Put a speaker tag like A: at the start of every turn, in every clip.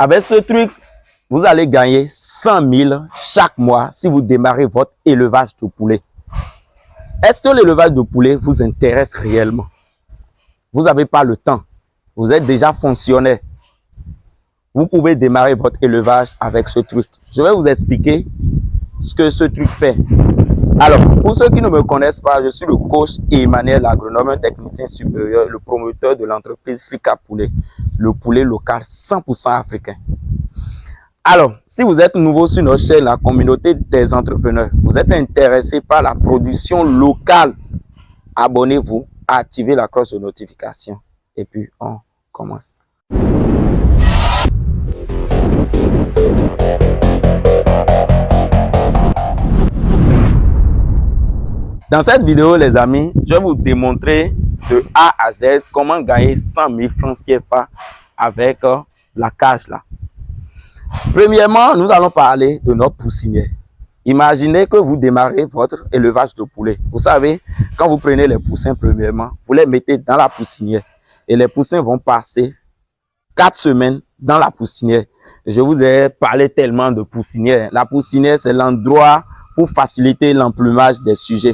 A: Avec ce truc, vous allez gagner 100 000 chaque mois si vous démarrez votre élevage de poulet. Est-ce que l'élevage de poulet vous intéresse réellement? Vous n'avez pas le temps. Vous êtes déjà fonctionnaire. Vous pouvez démarrer votre élevage avec ce truc. Je vais vous expliquer ce que ce truc fait. Alors, pour ceux qui ne me connaissent pas, je suis le coach Emmanuel, agronome, un technicien supérieur, le promoteur de l'entreprise Frika Poulet, le poulet local 100% africain. Alors, si vous êtes nouveau sur notre chaîne, la communauté des entrepreneurs, vous êtes intéressé par la production locale, abonnez-vous, activez la cloche de notification et puis on commence. Dans cette vidéo, les amis, je vais vous démontrer de A à Z comment gagner 100 000 francs CFA avec la cage là. Premièrement, nous allons parler de notre poussinière. Imaginez que vous démarrez votre élevage de poulets. Vous savez, quand vous prenez les poussins, premièrement, vous les mettez dans la poussinière. Et les poussins vont passer 4 semaines dans la poussinière. Je vous ai parlé tellement de poussinière. La poussinière, c'est l'endroit pour faciliter l'emplumage des sujets.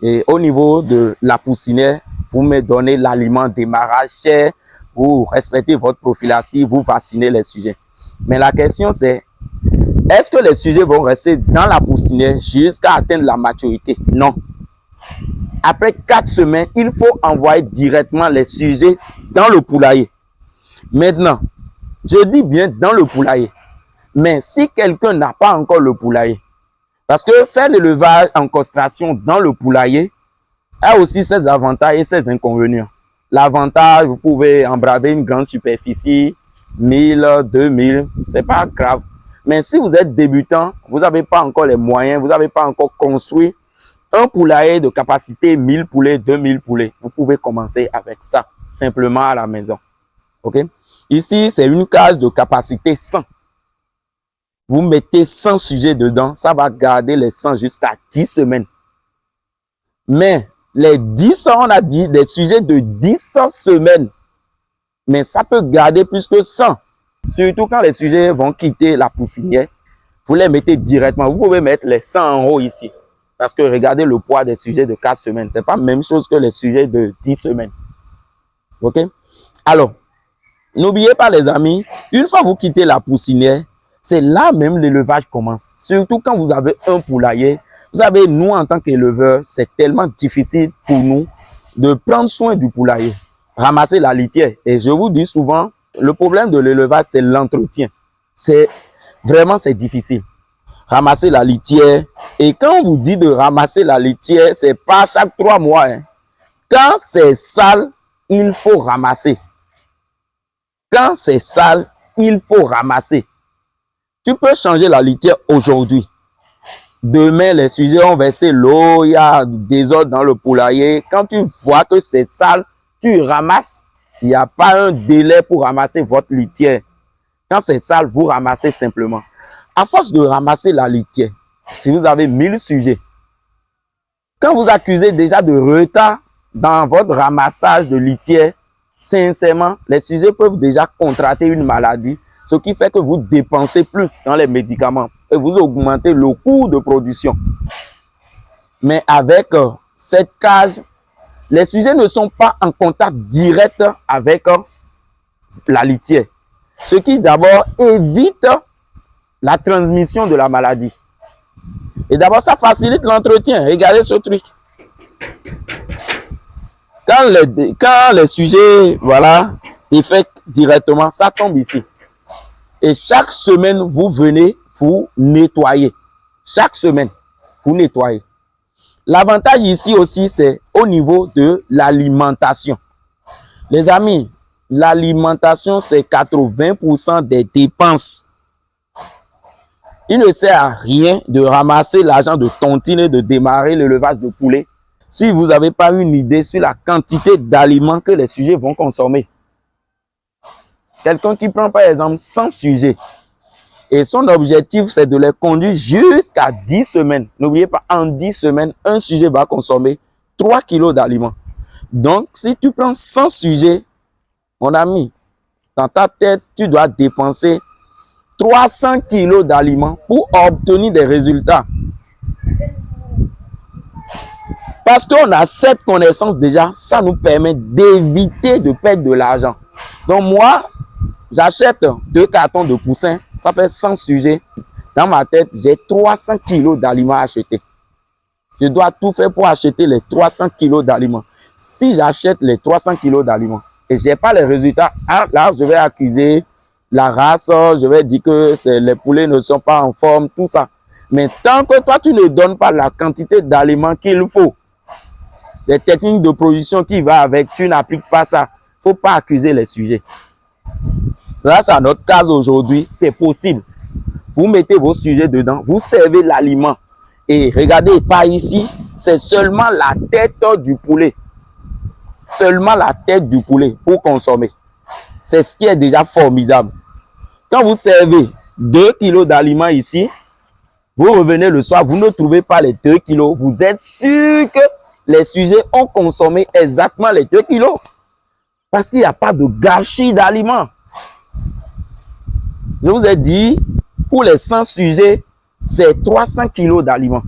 A: Et au niveau de la poussinière, vous me donnez l'aliment démarrage cher, vous respectez votre prophylaxie, vous vaccinez les sujets. Mais la question c'est, est-ce que les sujets vont rester dans la poussinière jusqu'à atteindre la maturité? Non. Après 4 semaines, il faut envoyer directement les sujets dans le poulailler. Maintenant, je dis bien dans le poulailler. Mais si quelqu'un n'a pas encore le poulailler, parce que faire l'élevage en castration dans le poulailler a aussi ses avantages et ses inconvénients. L'avantage, vous pouvez embraver une grande superficie, 1000, 2000, c'est pas grave. Mais si vous êtes débutant, vous n'avez pas encore les moyens, vous n'avez pas encore construit un poulailler de capacité 1000 poulets, 2000 poulets. Vous pouvez commencer avec ça, simplement à la maison. Ok? Ici, c'est une cage de capacité 100. Vous mettez 100 sujets dedans, ça va garder les 100 jusqu'à 10 semaines. Mais les 10, on a dit des sujets de 10 semaines. Mais ça peut garder plus que 100. Surtout quand les sujets vont quitter la poussinière, vous les mettez directement. Vous pouvez mettre les 100 en haut ici. Parce que regardez le poids des sujets de 4 semaines. C'est pas la même chose que les sujets de 10 semaines. Ok? Alors, n'oubliez pas les amis, une fois que vous quittez la poussinière, c'est là même l'élevage commence. Surtout quand vous avez un poulailler. Vous savez, nous en tant qu'éleveurs, c'est tellement difficile pour nous de prendre soin du poulailler. Ramasser la litière. Et je vous dis souvent, le problème de l'élevage, c'est l'entretien. C'est difficile. Ramasser la litière. Et quand on vous dit de ramasser la litière, c'est pas chaque 3 mois. Hein. Quand c'est sale, il faut ramasser. Quand c'est sale, il faut ramasser. Tu peux changer la litière aujourd'hui. Demain, les sujets ont versé l'eau, il y a du désordre dans le poulailler. Quand tu vois que c'est sale, tu ramasses. Il n'y a pas un délai pour ramasser votre litière. Quand c'est sale, vous ramassez simplement. À force de ramasser la litière, si vous avez 1000 sujets, quand vous accusez déjà de retard dans votre ramassage de litière, sincèrement, les sujets peuvent déjà contracter une maladie, ce qui fait que vous dépensez plus dans les médicaments et vous augmentez le coût de production. Mais avec cette cage, les sujets ne sont pas en contact direct avec la litière. Ce qui d'abord évite la transmission de la maladie. Et d'abord, ça facilite l'entretien. Regardez ce truc. Quand les sujets, voilà, défectent directement, ça tombe ici. Et chaque semaine, vous venez, vous nettoyer. Chaque semaine, vous nettoyez. L'avantage ici aussi, c'est au niveau de l'alimentation. Les amis, l'alimentation, c'est 80% des dépenses. Il ne sert à rien de ramasser l'argent de tontine et de démarrer l'élevage de poulet si vous n'avez pas une idée sur la quantité d'aliments que les sujets vont consommer. Quelqu'un qui prend par exemple 100 sujets et son objectif c'est de les conduire jusqu'à 10 semaines. N'oubliez pas, en 10 semaines, un sujet va consommer 3 kilos d'aliments. Donc, si tu prends 100 sujets, mon ami, dans ta tête, tu dois dépenser 300 kilos d'aliments pour obtenir des résultats. Parce qu'on a cette connaissance déjà, ça nous permet d'éviter de perdre de l'argent. Donc moi, j'achète 2 cartons de poussins, ça fait 100 sujets. Dans ma tête, j'ai 300 kilos d'aliments à acheter. Je dois tout faire pour acheter les 300 kilos d'aliments. Si j'achète les 300 kilos d'aliments et je n'ai pas les résultats, là, je vais accuser la race, je vais dire que les poulets ne sont pas en forme, tout ça. Mais tant que toi, tu ne donnes pas la quantité d'aliments qu'il faut, les techniques de production qui vont avec, tu n'appliques pas ça. Il ne faut pas accuser les sujets. Grâce à notre cas aujourd'hui, c'est possible. Vous mettez vos sujets dedans, vous servez l'aliment. Et regardez, pas ici, c'est seulement la tête du poulet. Seulement la tête du poulet pour consommer. C'est ce qui est déjà formidable. Quand vous servez 2 kilos d'aliments ici, vous revenez le soir, vous ne trouvez pas les 2 kilos. Vous êtes sûr que les sujets ont consommé exactement les 2 kilos. Parce qu'il n'y a pas de gâchis d'aliments. Je vous ai dit, pour les 100 sujets, c'est 300 kilos d'aliments.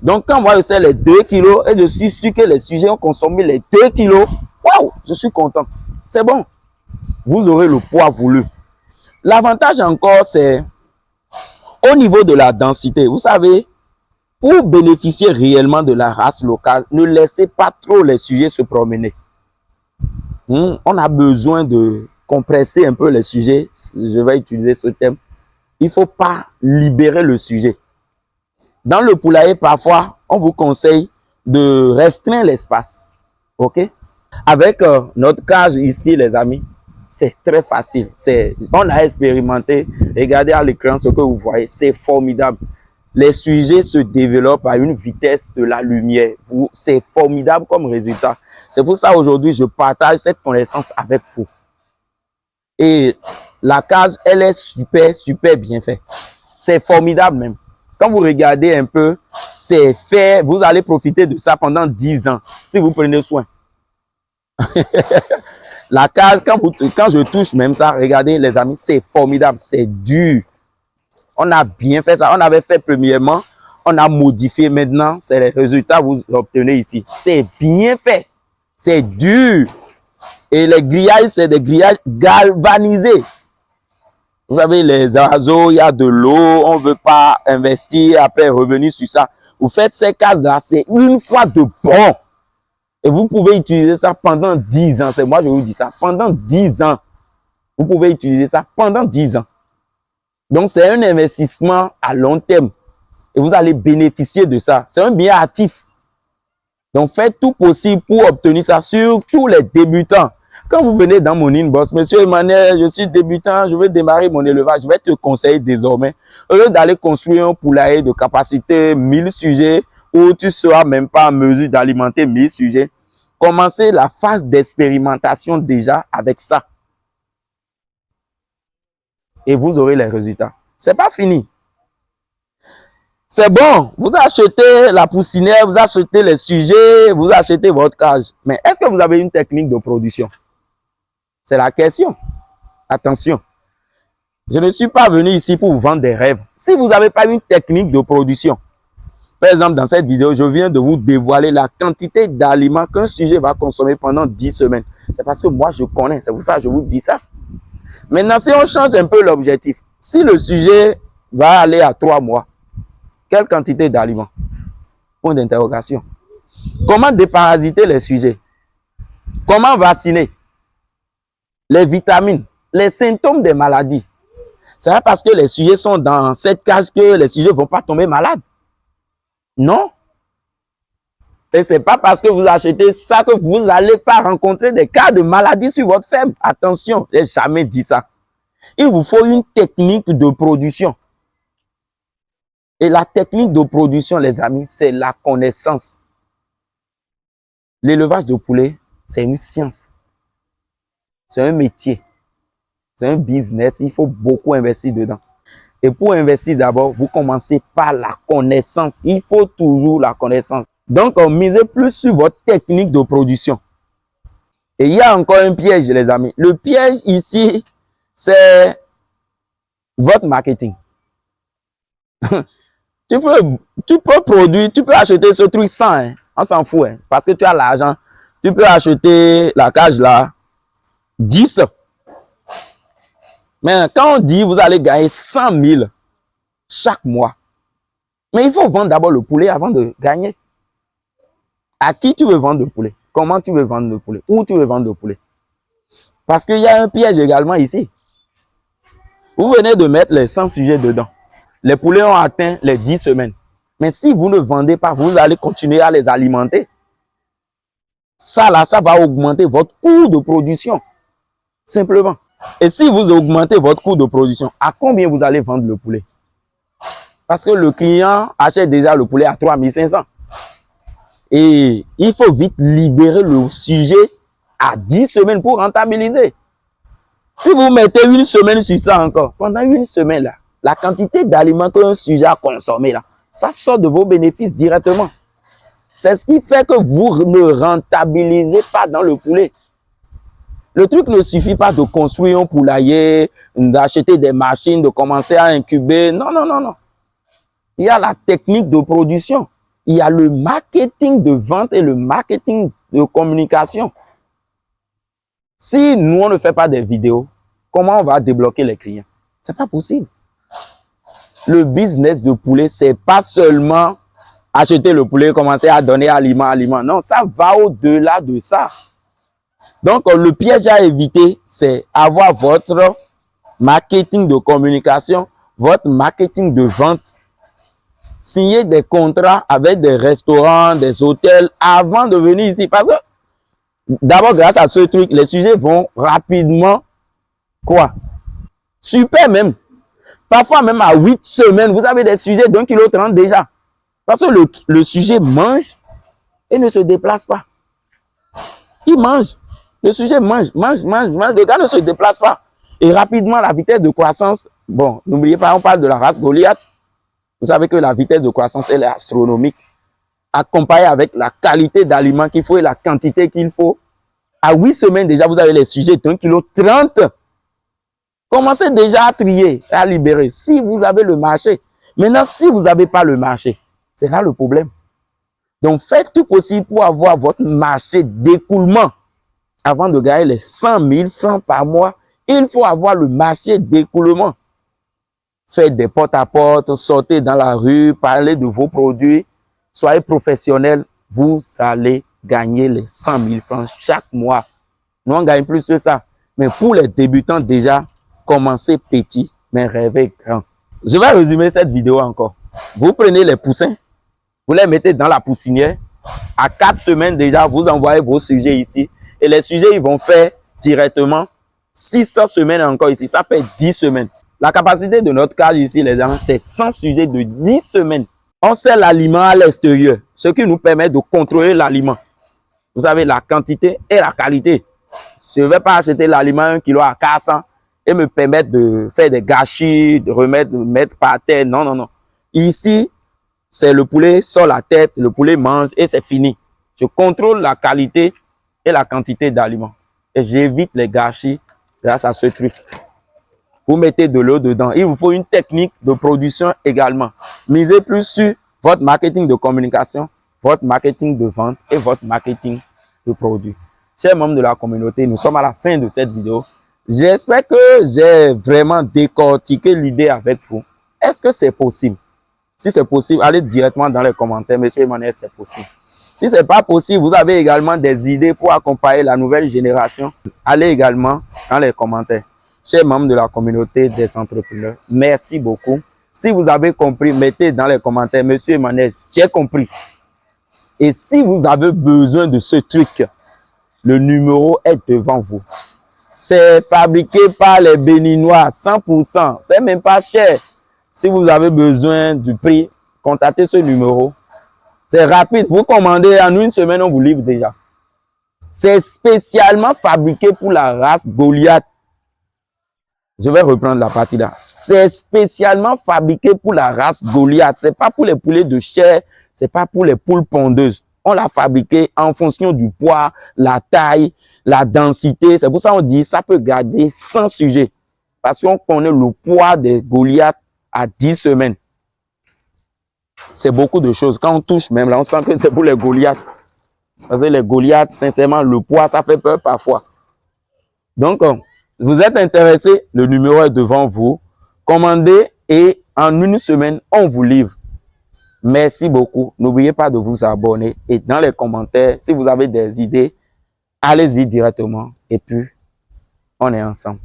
A: Donc, quand moi je sais les 2 kilos et je suis sûr que les sujets ont consommé les 2 kilos, waouh, je suis content. C'est bon. Vous aurez le poids voulu. L'avantage encore, c'est au niveau de la densité. Vous savez, pour bénéficier réellement de la race locale, ne laissez pas trop les sujets se promener. On a besoin de compresser un peu les sujets. Je vais utiliser ce terme. Il ne faut pas libérer le sujet. Dans le poulailler, parfois, on vous conseille de restreindre l'espace. OK? Avec notre cage ici, les amis, c'est très facile. On a expérimenté. Regardez à l'écran ce que vous voyez. C'est formidable. Les sujets se développent à une vitesse de la lumière. C'est formidable comme résultat. C'est pour ça aujourd'hui, je partage cette connaissance avec vous. Et la cage, elle est super, super bien faite. C'est formidable même. Quand vous regardez un peu, c'est fait. Vous allez profiter de ça pendant 10 ans si vous prenez soin. La cage, quand je touche même ça, regardez les amis, c'est formidable, c'est dur. On a bien fait ça. On avait fait premièrement, on a modifié maintenant. C'est les résultats que vous obtenez ici. C'est bien fait. C'est dur. Et les grillages, c'est des grillages galvanisés. Vous savez, les oiseaux, il y a de l'eau, on ne veut pas investir, après revenir sur ça. Vous faites ces cases-là, c'est une fois de bon. Et vous pouvez utiliser ça pendant 10 ans. C'est moi, je vous dis ça. Pendant 10 ans. Vous pouvez utiliser ça pendant 10 ans. Donc, c'est un investissement à long terme. Et vous allez bénéficier de ça. C'est un bien actif. Donc, faites tout possible pour obtenir ça, surtout les débutants. Quand vous venez dans mon inbox, monsieur Emmanuel, je suis débutant, je veux démarrer mon élevage, je vais te conseiller désormais, au lieu d'aller construire un poulailler de capacité 1000 sujets, où tu ne seras même pas en mesure d'alimenter 1000 sujets, commencez la phase d'expérimentation déjà avec ça. Et vous aurez les résultats. C'est pas fini. C'est bon, vous achetez la poussinière, vous achetez les sujets, vous achetez votre cage. Mais est-ce que vous avez une technique de production? C'est la question. Attention. Je ne suis pas venu ici pour vous vendre des rêves. Si vous n'avez pas une technique de production, par exemple, dans cette vidéo, je viens de vous dévoiler la quantité d'aliments qu'un sujet va consommer pendant 10 semaines. C'est parce que moi, je connais. C'est pour ça que je vous dis ça. Maintenant, si on change un peu l'objectif, si le sujet va aller à 3 mois, quelle quantité d'aliments? Point d'interrogation. Comment déparasiter les sujets? Comment vacciner? Les vitamines, les symptômes des maladies. C'est pas parce que les sujets sont dans cette cage que les sujets ne vont pas tomber malades. Non. Et c'est pas parce que vous achetez ça que vous n'allez pas rencontrer des cas de maladie sur votre ferme. Attention, je n'ai jamais dit ça. Il vous faut une technique de production. Et la technique de production, les amis, c'est la connaissance. L'élevage de poulet, c'est une science. C'est un métier. C'est un business. Il faut beaucoup investir dedans. Et pour investir d'abord, vous commencez par la connaissance. Il faut toujours la connaissance. Donc, misez plus sur votre technique de production. Et il y a encore un piège, les amis. Le piège ici, c'est votre marketing. Tu peux produire, tu peux acheter ce truc sans, hein. On s'en fout, hein, parce que tu as l'argent. Tu peux acheter la cage là, 10. Mais quand on dit vous allez gagner 100 000 chaque mois, mais il faut vendre d'abord le poulet avant de gagner. À qui tu veux vendre le poulet? Comment tu veux vendre le poulet? Où tu veux vendre le poulet? Parce qu'il y a un piège également ici. Vous venez de mettre les 100 sujets dedans. Les poulets ont atteint les 10 semaines. Mais si vous ne vendez pas, vous allez continuer à les alimenter. Ça là, ça va augmenter votre coût de production. Simplement. Et si vous augmentez votre coût de production, à combien vous allez vendre le poulet? Parce que le client achète déjà le poulet à 3 500. Et il faut vite libérer le sujet à 10 semaines pour rentabiliser. Si vous mettez une semaine sur ça encore, pendant une semaine là, la quantité d'aliments qu'un sujet a consommé là, ça sort de vos bénéfices directement. C'est ce qui fait que vous ne rentabilisez pas dans le poulet. Le truc ne suffit pas de construire un poulailler, d'acheter des machines, de commencer à incuber. Non, non, non, non. Il y a la technique de production. Il y a le marketing de vente et le marketing de communication. Si nous, on ne fait pas des vidéos, comment on va débloquer les clients? C'est pas possible. Le business de poulet, c'est pas seulement acheter le poulet, commencer à donner aliment. Non, ça va au-delà de ça. Donc, le piège à éviter, c'est avoir votre marketing de communication, votre marketing de vente, signer des contrats avec des restaurants, des hôtels avant de venir ici. Parce que, d'abord, grâce à ce truc, les sujets vont rapidement, quoi? Super même. Parfois même à 8 semaines, vous avez des sujets d'1,30 kg déjà. Parce que le sujet mange et ne se déplace pas. Il mange. Le sujet mange. Le gars ne se déplace pas. Et rapidement, la vitesse de croissance, bon, n'oubliez pas, on parle de la race Goliath. Vous savez que la vitesse de croissance, elle est astronomique. Accompagnée avec la qualité d'aliments qu'il faut et la quantité qu'il faut. À 8 semaines déjà, vous avez les sujets d'1,30 kg. Commencez déjà à trier, à libérer. Si vous avez le marché. Maintenant, si vous n'avez pas le marché, c'est là le problème. Donc, faites tout possible pour avoir votre marché d'écoulement. Avant de gagner les 100 000 francs par mois, il faut avoir le marché d'écoulement. Faites des porte-à-porte, sortez dans la rue, parlez de vos produits, soyez professionnels, vous allez gagner les 100 000 francs chaque mois. Nous, on gagne plus que ça. Mais pour les débutants déjà, commencez petit, mais rêvez grand. Je vais résumer cette vidéo encore. Vous prenez les poussins, vous les mettez dans la poussinière. À 4 semaines déjà, vous envoyez vos sujets ici. Et les sujets, ils vont faire directement 600 semaines encore ici. Ça fait 10 semaines. La capacité de notre cage ici, les amis, c'est 100 sujets de 10 semaines. On sert l'aliment à l'extérieur, ce qui nous permet de contrôler l'aliment. Vous avez la quantité et la qualité. Je ne vais pas acheter l'aliment 1 kg à 400 et me permettre de faire des gâchis, de mettre par terre. Non, non, non. Ici, c'est le poulet sur la tête, le poulet mange et c'est fini. Je contrôle la qualité et la quantité d'aliments. Et j'évite les gâchis grâce à ce truc. Vous mettez de l'eau dedans. Il vous faut une technique de production également. Misez plus sur votre marketing de communication, votre marketing de vente et votre marketing de produits. Chers membres de la communauté, nous sommes à la fin de cette vidéo. J'espère que j'ai vraiment décortiqué l'idée avec vous. Est-ce que c'est possible? Si c'est possible, allez directement dans les commentaires. Monsieur Emmanuel, c'est possible. Si ce n'est pas possible, vous avez également des idées pour accompagner la nouvelle génération. Allez également dans les commentaires. Chers membres de la communauté des entrepreneurs, merci beaucoup. Si vous avez compris, mettez dans les commentaires, Monsieur Emmanuel, j'ai compris. Et si vous avez besoin de ce truc, le numéro est devant vous. C'est fabriqué par les Béninois, 100%. C'est même pas cher. Si vous avez besoin du prix, contactez ce numéro. C'est rapide. Vous commandez en une semaine, on vous livre déjà. C'est spécialement fabriqué pour la race Goliath. Je vais reprendre la partie là. C'est spécialement fabriqué pour la race Goliath. C'est pas pour les poulets de chair. C'est pas pour les poules pondeuses. On l'a fabriqué en fonction du poids, la taille, la densité. C'est pour ça qu'on dit ça peut garder 100 sujets. Parce qu'on connaît le poids des Goliaths à 10 semaines. C'est beaucoup de choses. Quand on touche même, là, on sent que c'est pour les Goliaths. Parce que les Goliaths, sincèrement, le poids, ça fait peur parfois. Donc, vous êtes intéressé, le numéro est devant vous. Commandez et en une semaine, on vous livre. Merci beaucoup. N'oubliez pas de vous abonner. Et dans les commentaires, si vous avez des idées, allez-y directement. Et puis, on est ensemble.